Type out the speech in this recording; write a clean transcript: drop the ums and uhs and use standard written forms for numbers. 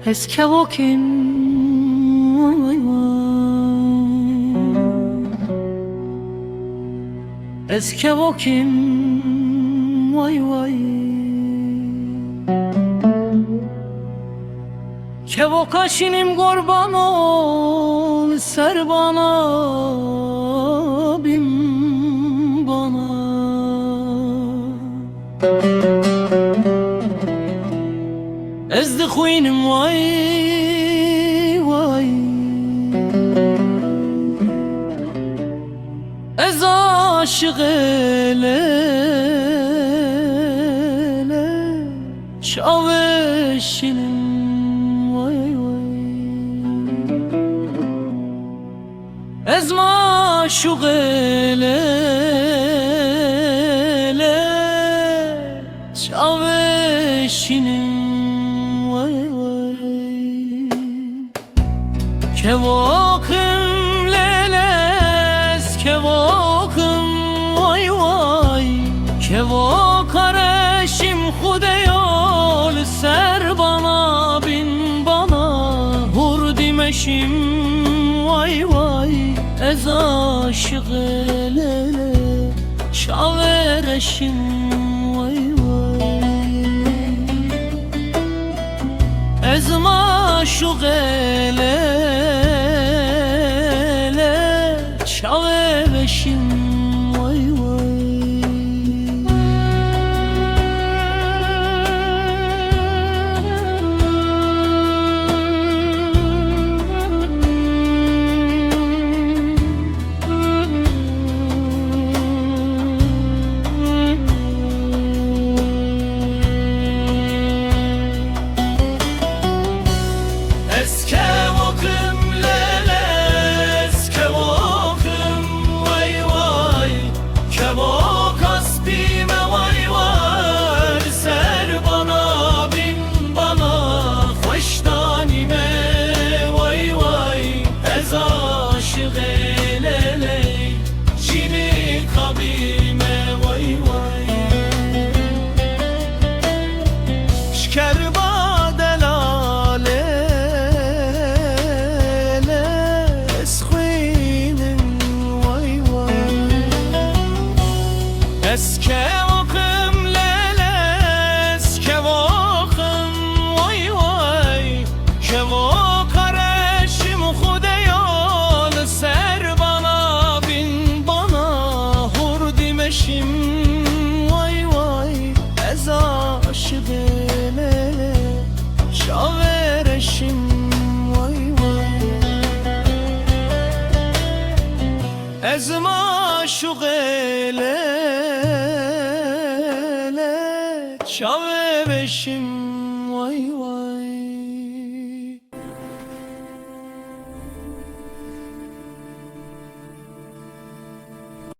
Eskevokim Eskevokim vay vay Kevokaşinim kurban ol ser bana bin bana Ezdi huynim vay vay Ez aşık ele şaveşinim vay vay Ez maşuk ele şaveşinim Kevokim leles kevokim vay vay Kevok areşim hudeyol ser bana bin bana Hur dimeşim vay vay Ez aşık elele şavereşim vay vay Ez maşuq ele şaveşim vay vay Eskevokim leles kevokim vay vay Kevok areşim hudeyol ser bana bin bana Hur dimeşim vay vay Ez aşık ele şavereşim vay vay Ez maşuq ele şaveşim